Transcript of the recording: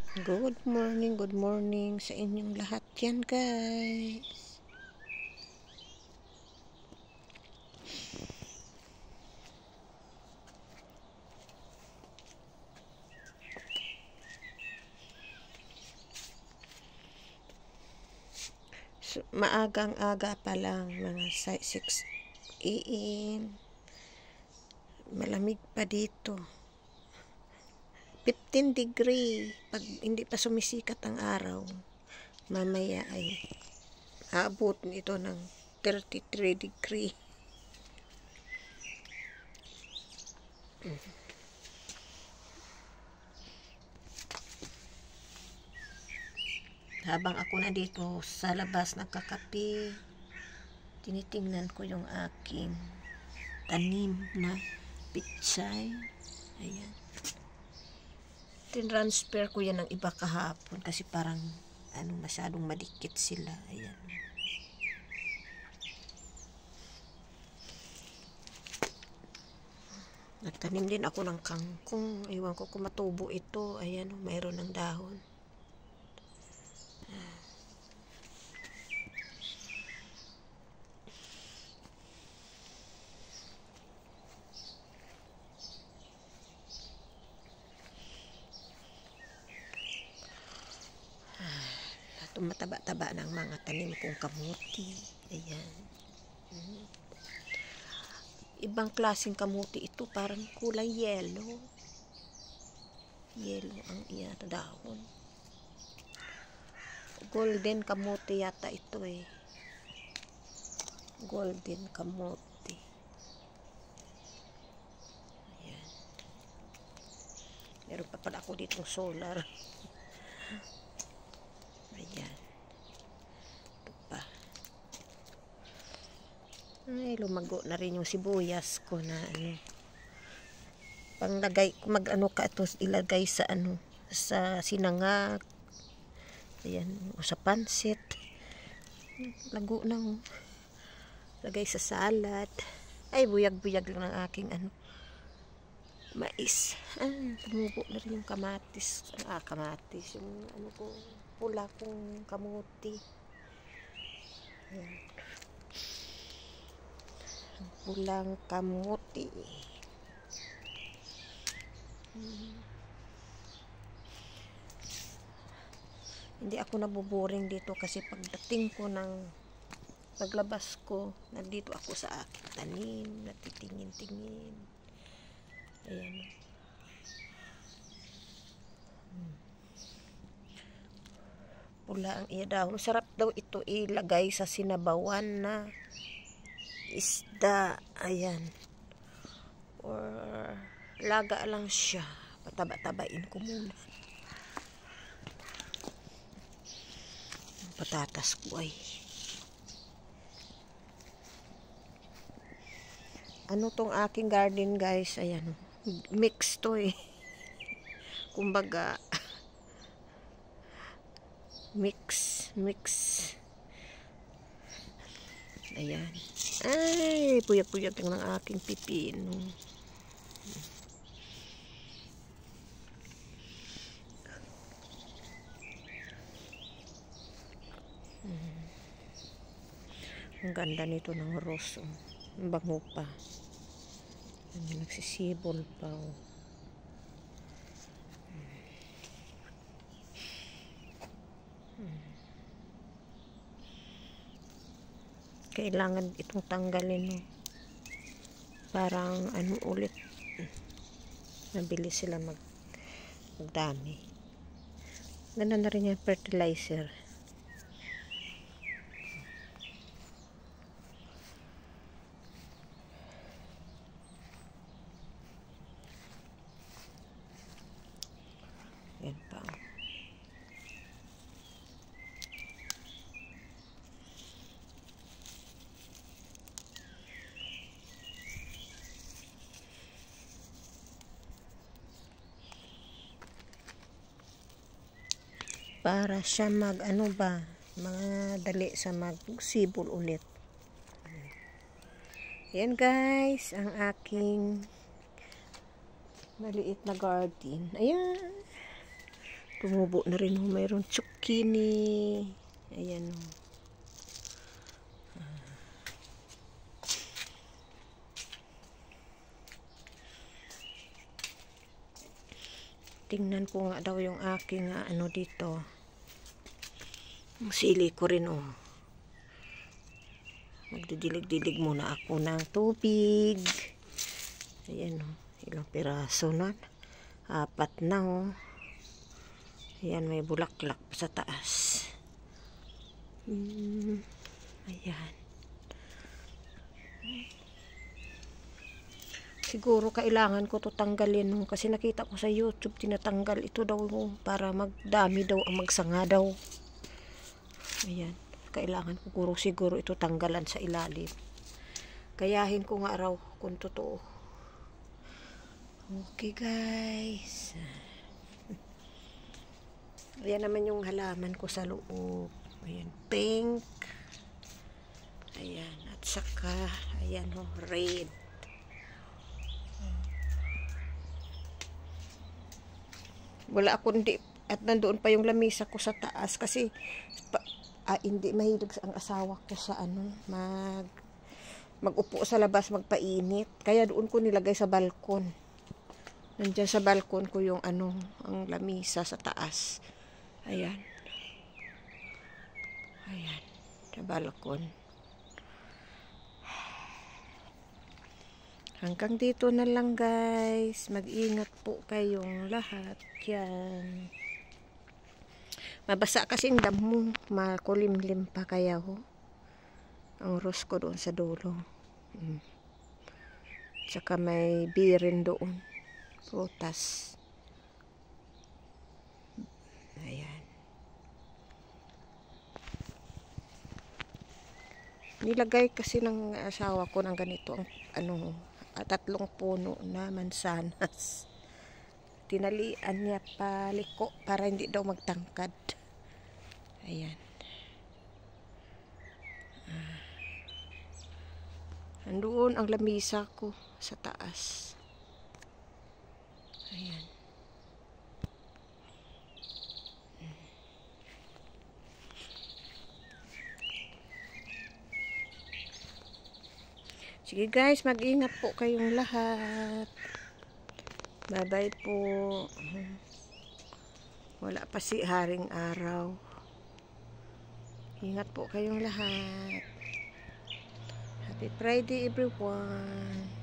Good morning sa inyong lahat yan, guys. So, maagang-aga pa lang, mga 6 AM. Malamig pa dito. 15 degree. Pag hindi pa sumisikat ang araw, mamaya ay aabot nito ng 33 degree. Habang ako na dito sa labas nagkakape, tinitingnan ko yung aking tanim na pichay. Ayan. Tinransfer ko yan ng iba kahapon kasi parang masyadong madikit sila. Ayan. Nagtanim din ako ng kangkong. Ewan ko kung matubo ito. Ayan, mayroon ng dahon. Mataba-taba ng mga tanim kong kamuti. Ayan. Ibang klaseng kamuti ito, parang kulay yellow. Yellow ang iyan dahon. Golden kamuti yata ito eh. Golden kamuti. Ayan. Meron pa pala ako ditong solar. Ayan. Ito pa. Ay, lumago na rin yung sibuyas ko na panglagay, ilagay sa sa sinangag. Ayan, o sa pansit. Lago ng lagay sa salad. Ay, buyag-buyag lang ng aking mais. Tumubo na rin yung kamatis. Kamatis. Yung ko, pula kong kamuti. Ayan. Pulang kamuti. Hindi ako nabuboring dito kasi pagdating ko paglabas ko, nandito ako sa aking tanim, natitingin-tingin. Ayan. Pula ang iya daw. Sarap daw ito ilagay sa sinabawan na isda. Ayan. Or laga lang siya. Pataba-tabain ko muna. Patatas ko ay tong aking garden, guys. Ayan, mix to eh. Kumbaga mix. Ayan. Ay, puyag-puyag lang ng aking pipino. Ang ganda nito ng rose. Ang bango pa. Nagsisibol pa. Kailangan itong tanggalin. Parang ulit. Mabilis sila magdami. Ganda na rin yung fertilizer. Yan pa. Para siya dali sa magsibol ulit. Yan, guys, ang aking maliit na garden. Ayan. Tumubo na rin, oh. Mayroon zucchini. Ayan, oh. Tingnan ko nga daw yung aking ano dito. Yung sili ko rin, oh. Magdidilig-dilig muna ako ng tubig. Ayan, oh. Ilang piraso na. 4 na, oh. Ayan, may bulaklak sa taas. Ayan. Siguro kailangan ko to tanggalin, no? Kasi nakita ko sa YouTube tinatanggal ito daw, oh, para magdami daw ang magsanga daw. Ayan. Kailangan ko siguro ito tanggalan sa ilalim. Kayahin ko nga raw kung totoo. Okay, guys. Ayan naman yung halaman ko sa loob. Ayan, pink. Ayan, at saka ayan, oh, red. Wala ako hindi, at nandoon pa yung lamisa ko sa taas kasi hindi mahilig ang asawa ko sa ano, mag-upo sa labas magpainit. Kaya doon ko nilagay sa balkon. Nandiyan sa balkon ko yung ano, ang lamisa sa taas. Ayan. Ayan, sa balkon. Hanggang dito na lang, guys. Mag-ingat po kayong lahat. Yan. Mabasa kasing damo, makulimlim pa kaya ho. Ang rose ko doon sa dulo. Tsaka may birin doon. Prutas. Ayan. Nilagay kasi ng asawa ko ng ganito ang ano, 3 puno na mansanas. Tinalian niya paliko para hindi daw magtangkad. Ayan. Andoon ang lamisa ko sa taas. Ayan. Sige, guys, mag-ingat po kayong lahat. Bye-bye po. Wala pa si haring araw. Ingat po kayong lahat. Happy Friday, everyone.